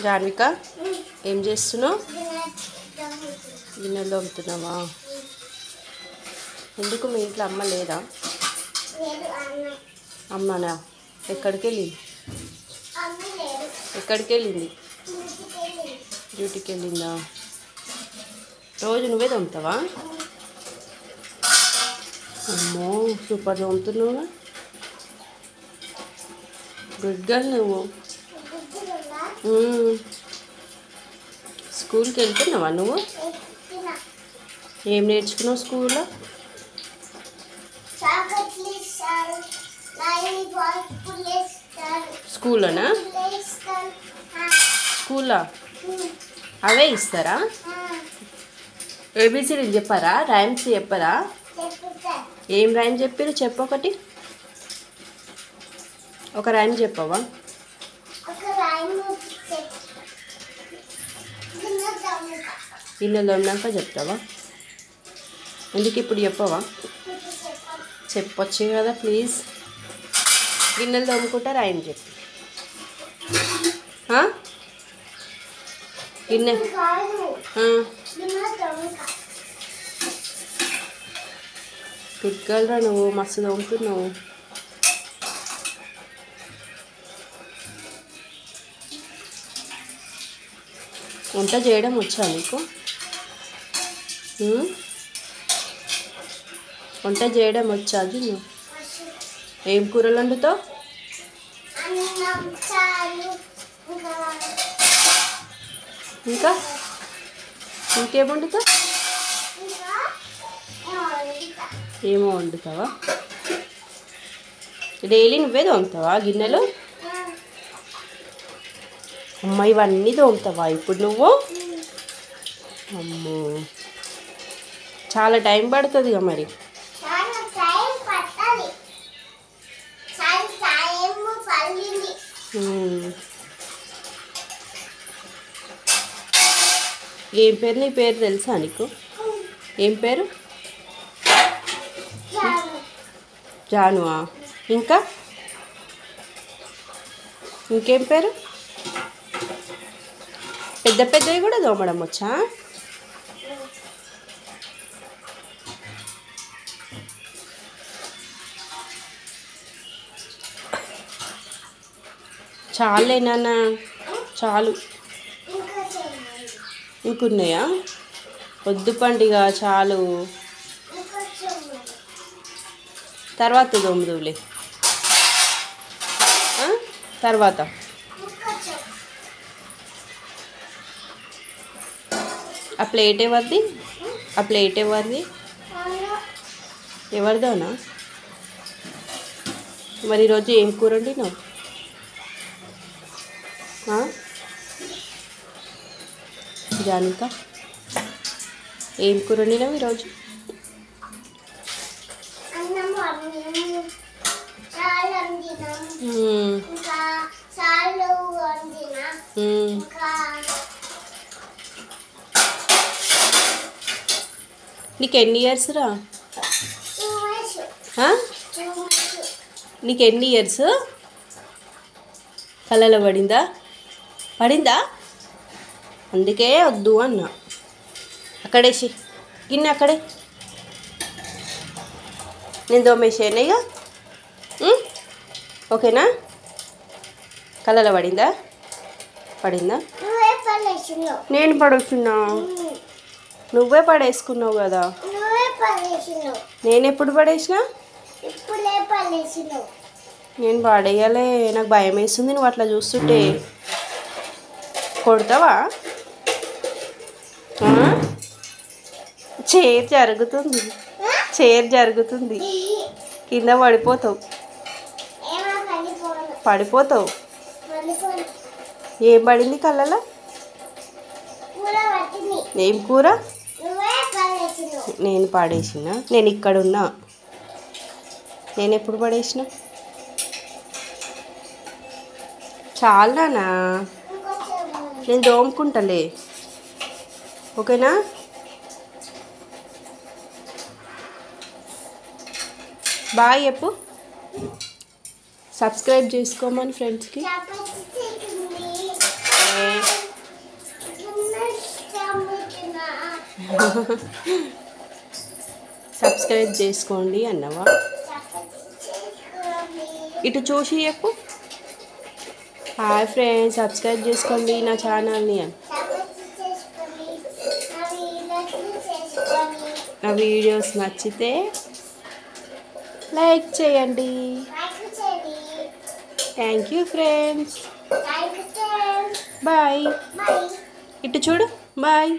జాన్విక ఏం చేస్తున్నావు? గిన్నెలు తోముతున్నావా? ఎందుకు మీ ఇంట్లో అమ్మ లేదా? అమ్మనా? ఎక్కడికి వెళ్ళింది? ఎక్కడికి వెళ్ళింది? డ్యూటీకి వెళ్ళిందా? రోజు నువ్వే తోముతావా? అమ్మో సూపర్ తోముతున్నావుగా. గుడ్ గర్ల్ నువ్వు. స్కూల్కి వెళ్తున్నావా నువ్వు? ఏం నేర్చుకున్నావు స్కూల్లో? స్కూల్లోనా? స్కూల్లో అవే ఇస్తారా? ఏబీసీలు చెప్పారా? రైమ్స్ చెప్పారా? ఏం రైమ్ చెప్పారు? చెప్పొకటి. ఒక రైమ్ చెప్పవా? గిన్నెలు తోమినాక చెప్తావా? ఎందుకు ఇప్పుడు చెప్పవా? చెప్పొచ్చు కదా ప్లీజ్. గిన్నెలు తోముకుంటా రైమ్ చెప్పు. గిన్నె పిక్కలరా నువ్వు, మస్తు తోముతున్నావు. వంట చేయడం వచ్చా నీకు? వంట చేయడం వచ్చా? నువ్వు ఏం కూరలు వండుతావు? ఇంకా ఇంకేం వండుతావు? ఏమో వండుతావా? డైలీ నువ్వే తోముతావా గిన్నెలు? అమ్మ ఇవన్నీ తోముతావా ఇప్పుడు నువ్వు? అమ్మో చాలా టైం పడుతుంది ఇక మరి. ఏం పేరు? నీ పేరు తెలుసా నీకు? ఏం పేరు? జానువా? ఇంకా ఇంకేం పేరు? పెద్ద పెద్దవి కూడా తోమడం వచ్చా? చాలే నాన్న, చాలు. ఇంకున్నాయా? వద్దు పండుగ, చాలు. తర్వాత తోముదువులే. తర్వాత ఆ ప్లేట్ ఎవరిది? ఆ ప్లేట్ ఎవరిది? ఎవరిదోనా? మరి ఈరోజు ఏం కూర వండినావు? జానిక ఏం కూర వండినావు ఈరోజు? నీకు ఎన్ని ఇయర్స్ రా? నీకు ఎన్ని ఇయర్స్? కళ్ళలో పడిందా? పడిందా? అందుకే వద్దు అన్నా. అక్కడేసి గిన్నె అక్కడే. నేను తోమేసేనా ఇక? ఓకేనా? కళ్ళలో పడిందా? పడిందా? నేను పడేస్తున్నా. నువ్వే పడేసుకున్నావు కదా. నేను ఎప్పుడు పడేసినా? నేను పడేయాలే. నాకు భయం వేస్తుంది నువ్వు అట్లా చూస్తుంటే. కొడతావా? చైర్ జరుగుతుంది, చైర్ జరుగుతుంది. కింద పడిపోతావు, పడిపోతావు. ఏం పడింది కళ్ళలో? ఏం కూర? నేను పడేసిన. నేను ఇక్కడ ఉన్నా. నేను ఎప్పుడు పడేసిన? చాలానా? నేను దోముకుంటలే. ఓకేనా? బాయ్ చెప్పు. సబ్స్క్రైబ్ చేసుకోమని ఫ్రెండ్స్కి. సబ్స్క్రైబ్ చేసుకోండి అన్నవా? ఇటు చూసి చెప్పు. హాయ్ ఫ్రెండ్స్, సబ్స్క్రైబ్ చేసుకోండి నా ఛానల్ని. నా వీడియోస్ నచ్చితే లైక్ చేయండి. Thank you friends. బాయ్. ఇటు చూడు. బాయ్.